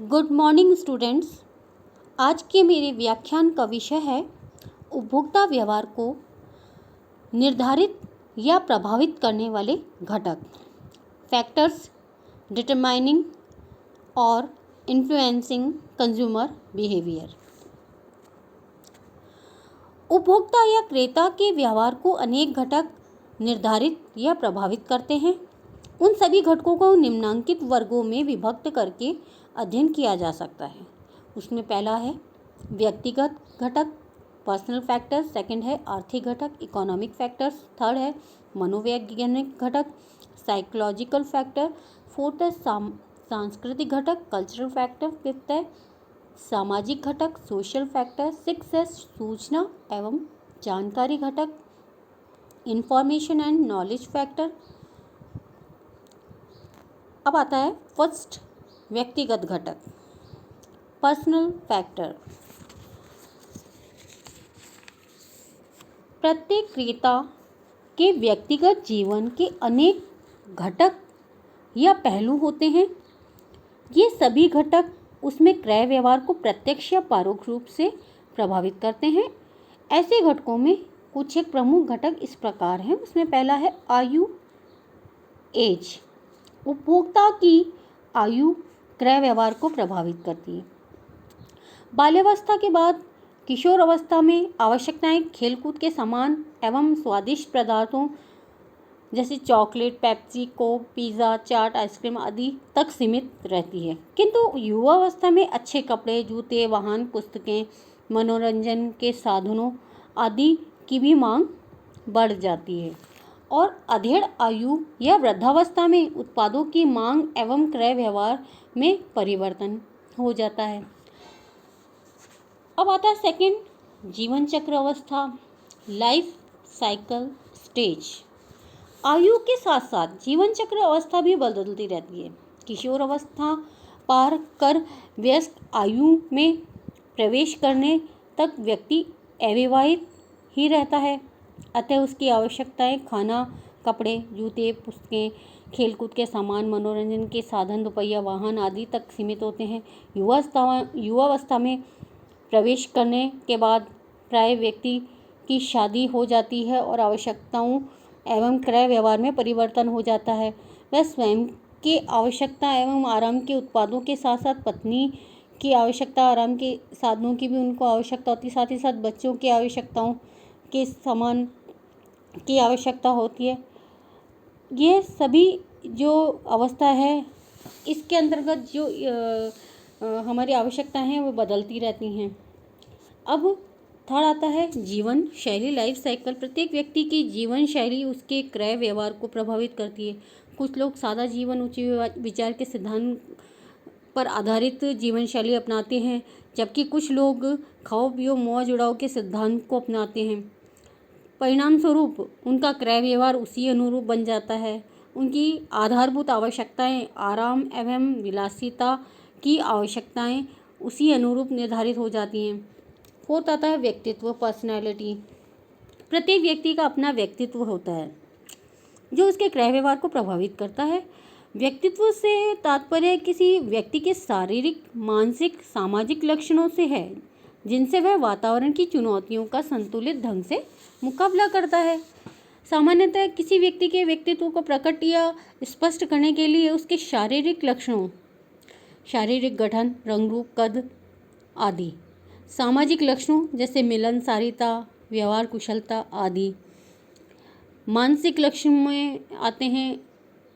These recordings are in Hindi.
Good morning students. आज के मेरे व्याख्यान का विषय है उपभोक्ता व्यवहार को निर्धारित या प्रभावित करने वाले घटक, फैक्टर्स डिटरमाइनिंग और इन्फ्लुएंसिंग कंज्यूमर बिहेवियर। उपभोक्ता या क्रेता के व्यवहार को अनेक घटक निर्धारित या प्रभावित करते हैं। उन सभी घटकों को निम्नलिखित वर्गों में विभक्त करके अध्ययन किया जा सकता है। उसमें पहला है व्यक्तिगत घटक, पर्सनल फैक्टर्स। सेकंड है आर्थिक घटक, इकोनॉमिक फैक्टर्स। थर्ड है मनोवैज्ञानिक घटक, साइकोलॉजिकल फैक्टर। फोर्थ है सांस्कृतिक घटक, कल्चरल फैक्टर। फिफ्थ है सामाजिक घटक, सोशल फैक्टर। सिक्स है सूचना एवं जानकारी घटक, इंफॉर्मेशन एंड नॉलेज फैक्टर। अब आता है फर्स्ट व्यक्तिगत घटक, पर्सनल फैक्टर। प्रत्येक क्रेता के व्यक्तिगत जीवन के अनेक घटक या पहलू होते हैं। ये सभी घटक उसमें क्रय व्यवहार को प्रत्यक्ष या परोक्ष रूप से प्रभावित करते हैं। ऐसे घटकों में कुछ एक प्रमुख घटक इस प्रकार हैं। उसमें पहला है आयु, एज। उपभोक्ता की आयु क्रय व्यवहार को प्रभावित करती है। बाल्यावस्था के बाद किशोर अवस्था में आवश्यकताएं खेलकूद के सामान एवं स्वादिष्ट पदार्थों जैसे चॉकलेट, पेप्सी, कोक, पिज़्ज़ा, चाट, आइसक्रीम आदि तक सीमित रहती है। किंतु युवा अवस्था में अच्छे कपड़े, जूते, वाहन, पुस्तकें, मनोरंजन के साधनों आदि की भी मांग बढ़ जाती है और अधेड़ आयु या वृद्धावस्था में उत्पादों की मांग एवं क्रय व्यवहार में परिवर्तन हो जाता है। अब आता है सेकंड जीवन चक्र अवस्था, लाइफ साइकिल स्टेज। आयु के साथ साथ जीवन चक्र अवस्था भी बदलती रहती है। किशोर अवस्था पार कर वयस्क आयु में प्रवेश करने तक व्यक्ति अविवाहित ही रहता है। अतः उसकी आवश्यकताएं खाना, कपड़े, जूते, पुस्तकें, खेलकूद के सामान, मनोरंजन के साधन, दोपहिया वाहन आदि तक सीमित होते हैं। युवावस्था में प्रवेश करने के बाद प्राय व्यक्ति की शादी हो जाती है और आवश्यकताओं एवं क्रय व्यवहार में परिवर्तन हो जाता है। वह स्वयं के आवश्यकता एवं आराम के उत्पादों के साथ साथ पत्नी की आवश्यकता, आराम के साधनों की भी उनको आवश्यकता होती है। साथ ही साथ बच्चों की आवश्यकताओं के सामान की आवश्यकता होती है। ये सभी जो अवस्था है इसके अंतर्गत जो हमारी आवश्यकताएं हैं वो बदलती रहती हैं। अब थर्ड आता है जीवन शैली, लाइफ साइकिल। प्रत्येक व्यक्ति की जीवन शैली उसके क्रय व्यवहार को प्रभावित करती है। कुछ लोग सादा जीवन, उच्च विचार के सिद्धांत पर आधारित जीवन शैली अपनाते हैं, जबकि कुछ लोग खाओ पियो मौज उड़ाओ के सिद्धांत को अपनाते हैं। परिणाम स्वरूप उनका क्रय व्यवहार उसी अनुरूप बन जाता है। उनकी आधारभूत आवश्यकताएं, आराम एवं विलासिता की आवश्यकताएं उसी अनुरूप निर्धारित हो जाती हैं। फोर्थ आता है व्यक्तित्व, पर्सनैलिटी। प्रत्येक व्यक्ति का अपना व्यक्तित्व होता है जो उसके क्रय व्यवहार को प्रभावित करता है। व्यक्तित्व से तात्पर्य किसी व्यक्ति के शारीरिक, मानसिक, सामाजिक लक्षणों से है जिनसे वह वातावरण की चुनौतियों का संतुलित ढंग से मुकाबला करता है। सामान्यतः किसी व्यक्ति के व्यक्तित्व को प्रकट या स्पष्ट करने के लिए उसके शारीरिक लक्षणों, शारीरिक गठन, रंग रूप, कद आदि, सामाजिक लक्षणों जैसे मिलनसारिता, व्यवहार कुशलता आदि, मानसिक लक्षण में आते हैं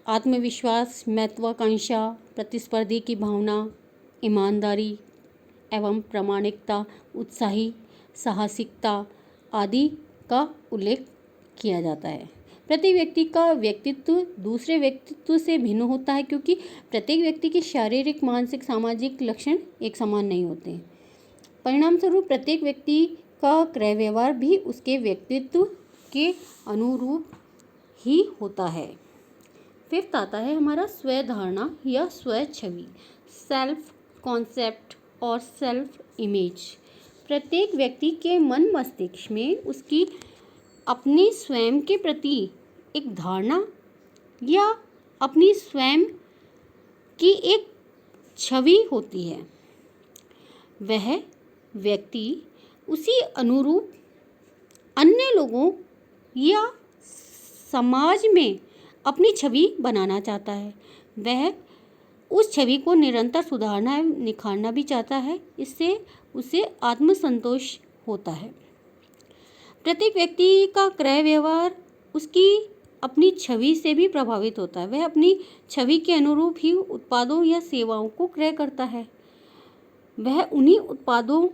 आत्मविश्वास, महत्वाकांक्षा, प्रतिस्पर्धी की भावना, ईमानदारी एवं प्रामाणिकता, उत्साही, साहसिकता आदि का उल्लेख किया जाता है। प्रत्येक व्यक्ति का व्यक्तित्व दूसरे व्यक्तित्व से भिन्न होता है क्योंकि प्रत्येक व्यक्ति के शारीरिक, मानसिक, सामाजिक लक्षण एक समान नहीं होते हैं। परिणाम स्वरूप प्रत्येक व्यक्ति का क्रय व्यवहार भी उसके व्यक्तित्व के अनुरूप ही होता है। फिफ्थ आता है हमारा स्व धारणा या स्व छवि, सेल्फ कॉन्सेप्ट और सेल्फ इमेज। प्रत्येक व्यक्ति के मन मस्तिष्क में उसकी अपनी स्वयं के प्रति एक धारणा या अपनी स्वयं की एक छवि होती है, वह व्यक्ति उसी अनुरूप अन्य लोगों या समाज में अपनी छवि बनाना चाहता है। वह उस छवि को निरंतर सुधारना एवं निखारना भी चाहता है। इससे उसे आत्मसंतोष होता है। प्रत्येक व्यक्ति का क्रय व्यवहार उसकी अपनी छवि से भी प्रभावित होता है। वह अपनी छवि के अनुरूप ही उत्पादों या सेवाओं को क्रय करता है। वह उन्हीं उत्पादों,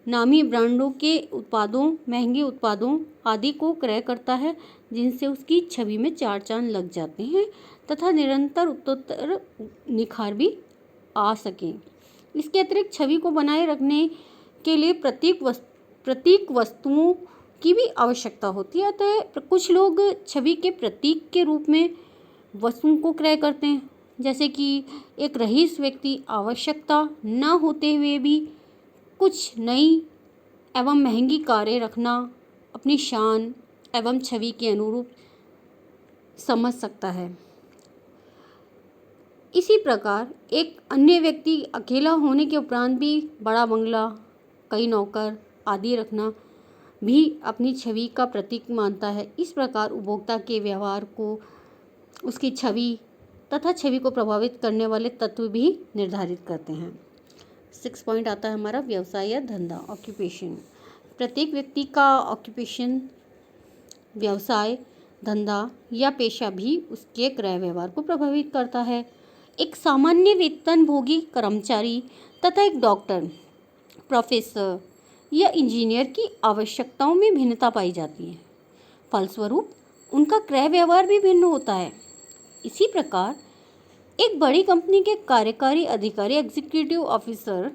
नामी ब्रांडों के उत्पादों, महंगे उत्पादों आदि को क्रय करता है जिनसे उसकी छवि में चार चांद लग जाते हैं तथा निरंतर उत्तरोत्तर निखार भी आ सके। इसके अतिरिक्त छवि को बनाए रखने के लिए प्रतीक वस्तुओं की भी आवश्यकता होती है। अतः कुछ लोग छवि के प्रतीक के रूप में वस्तुओं को क्रय करते हैं, जैसे कि एक रईस व्यक्ति आवश्यकता न होते हुए भी कुछ नई एवं महंगी कारें रखना अपनी शान एवं छवि के अनुरूप समझ सकता है। इसी प्रकार एक अन्य व्यक्ति अकेला होने के उपरांत भी बड़ा बंगला, कई नौकर आदि रखना भी अपनी छवि का प्रतीक मानता है। इस प्रकार उपभोक्ता के व्यवहार को उसकी छवि तथा छवि को प्रभावित करने वाले तत्व भी निर्धारित करते हैं। 6 पॉइंट आता है हमारा व्यवसाय या धंधा, ऑक्यूपेशन। प्रत्येक व्यक्ति का ऑक्यूपेशन, व्यवसाय, धंधा या पेशा भी उसके क्रय व्यवहार को प्रभावित करता है। एक सामान्य वेतनभोगी कर्मचारी तथा एक डॉक्टर, प्रोफेसर या इंजीनियर की आवश्यकताओं में भिन्नता पाई जाती है। फलस्वरूप उनका क्रय व्यवहार भी भिन्न होता है। इसी प्रकार एक बड़ी कंपनी के कार्यकारी अधिकारी, एग्जीक्यूटिव ऑफिसर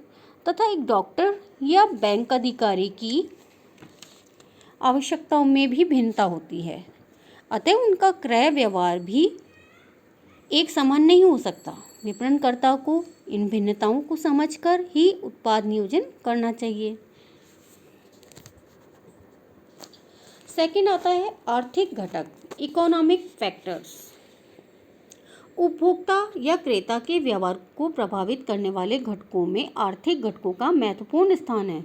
तथा एक डॉक्टर या बैंक अधिकारी की आवश्यकताओं में भी भिन्नता होती है। अतः उनका क्रय व्यवहार भी एक समान नहीं हो सकता। विपणनकर्ता को इन भिन्नताओं को समझकर ही उत्पाद नियोजन करना चाहिए। सेकंड आता है आर्थिक घटक, इकोनॉमिक फैक्टर्स। उपभोक्ता या क्रेता के व्यवहार को प्रभावित करने वाले घटकों में आर्थिक घटकों का महत्वपूर्ण स्थान है।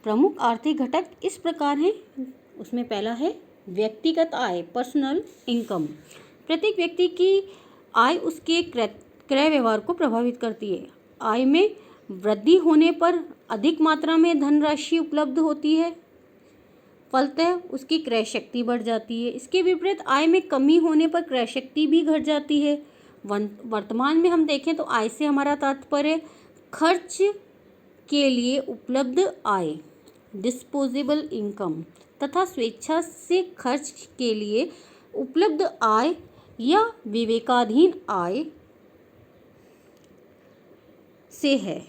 प्रमुख आर्थिक घटक इस प्रकार हैं। उसमें पहला है व्यक्तिगत आय, पर्सनल इनकम। प्रत्येक व्यक्ति की आय उसके क्रय व्यवहार को प्रभावित करती है। आय में वृद्धि होने पर अधिक मात्रा में धनराशि उपलब्ध होती है, फलतः उसकी क्रय शक्ति बढ़ जाती है। इसके विपरीत आय में कमी होने पर क्रय शक्ति भी घट जाती है। वर्तमान में हम देखें तो आय से हमारा तात्पर्य खर्च के लिए उपलब्ध आय, डिस्पोजेबल इनकम, तथा स्वेच्छा से खर्च के लिए उपलब्ध आय या विवेकाधीन आय से है।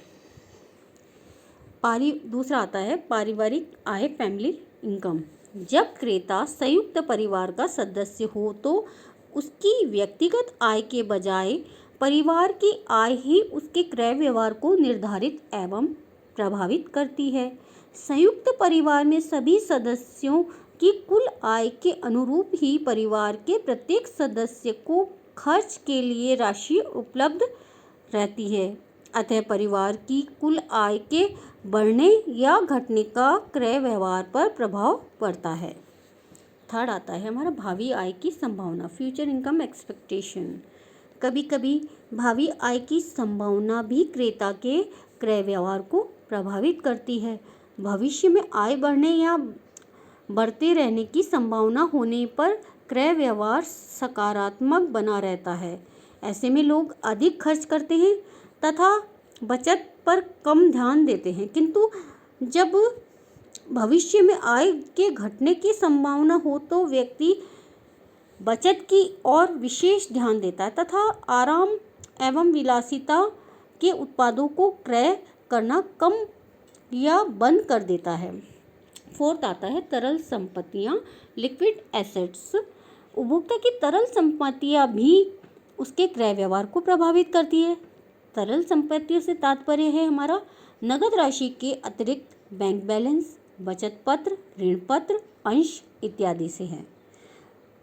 दूसरा आता है पारिवारिक आय, फैमिली इनकम। जब क्रेता संयुक्त परिवार का सदस्य हो तो उसकी व्यक्तिगत आय के बजाय परिवार की आय ही उसके क्रय व्यवहार को निर्धारित एवं प्रभावित करती है। संयुक्त परिवार में सभी सदस्यों की कुल आय के अनुरूप ही परिवार के प्रत्येक सदस्य को खर्च के लिए राशि उपलब्ध रहती है। अतः परिवार की कुल आय के बढ़ने या घटने का क्रय व्यवहार पर प्रभाव पड़ता है। थर्ड आता है हमारा भावी आय की संभावना, फ्यूचर इनकम एक्सपेक्टेशन। कभी कभी भावी आय की संभावना भी क्रेता के क्रय व्यवहार को प्रभावित करती है। भविष्य में आय बढ़ने या बढ़ते रहने की संभावना होने पर क्रय व्यवहार सकारात्मक बना रहता है। ऐसे में लोग अधिक खर्च करते हैं तथा बचत पर कम ध्यान देते हैं, किंतु जब भविष्य में आय के घटने की संभावना हो तो व्यक्ति बचत की ओर विशेष ध्यान देता है तथा आराम एवं विलासिता के उत्पादों को क्रय करना कम या बंद कर देता है। फोर्थ आता है तरल संपत्तियां, लिक्विड एसेट्स। उपभोक्ता की तरल संपत्तियां भी उसके क्रय व्यवहार को प्रभावित करती है। तरल संपत्तियों से तात्पर्य है हमारा नगद राशि के अतिरिक्त बैंक बैलेंस, बचत पत्र, ऋण पत्र, अंश इत्यादि से है,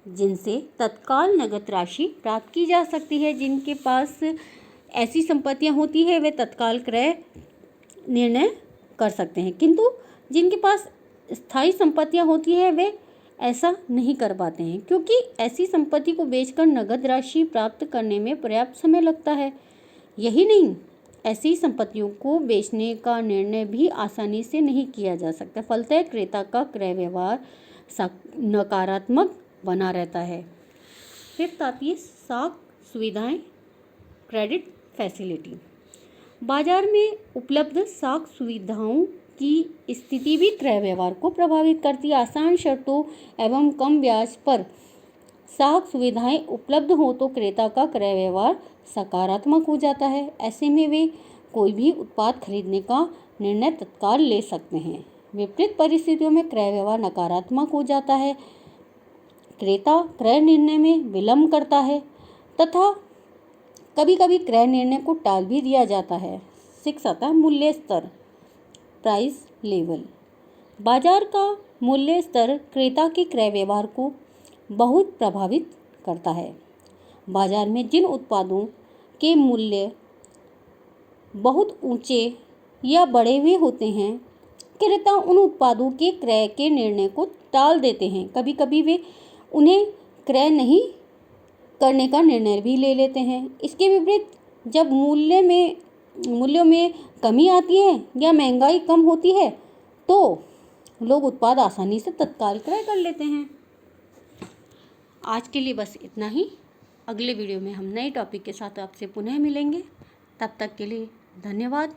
जिनसे तत्काल नगद राशि प्राप्त की जा सकती है। जिनके पास ऐसी संपत्तियां होती है वे तत्काल क्रय निर्णय कर सकते हैं, किंतु जिनके पास स्थायी संपत्तियां होती है वे ऐसा नहीं कर पाते हैं, क्योंकि ऐसी संपत्ति को बेचकर नगद राशि प्राप्त करने में पर्याप्त समय लगता है। यही नहीं, ऐसी संपत्तियों को बेचने का निर्णय भी आसानी से नहीं किया जा सकता। फलतः क्रेता का क्रय व्यवहार नकारात्मक बना रहता है। फिफ्थ आती है साख सुविधाएं, क्रेडिट फैसिलिटी। बाजार में उपलब्ध साख सुविधाओं की स्थिति भी क्रय व्यवहार को प्रभावित करती है। आसान शर्तों एवं कम ब्याज पर साख सुविधाएं उपलब्ध हो तो क्रेता का क्रय व्यवहार सकारात्मक हो जाता है। ऐसे में वे कोई भी उत्पाद खरीदने का निर्णय तत्काल ले सकते हैं। विपरीत परिस्थितियों में क्रय व्यवहार नकारात्मक हो जाता है। क्रेता क्रय निर्णय में विलंब करता है तथा कभी कभी क्रय निर्णय को टाल भी दिया जाता है। 6 आता है मूल्य स्तर, प्राइस लेवल। बाजार का मूल्य स्तर क्रेता के क्रय व्यवहार को बहुत प्रभावित करता है। बाजार में जिन उत्पादों के मूल्य बहुत ऊंचे या बढ़े हुए होते हैं, क्रेता उन उत्पादों के क्रय के निर्णय को टाल देते हैं। कभी कभी वे उन्हें क्रय नहीं करने का निर्णय भी ले लेते हैं। इसके विपरीत जब मूल्यों में कमी आती है या महंगाई कम होती है तो लोग उत्पाद आसानी से तत्काल क्रय कर लेते हैं। आज के लिए बस इतना ही। अगले वीडियो में हम नए टॉपिक के साथ आपसे पुनः मिलेंगे। तब तक के लिए धन्यवाद।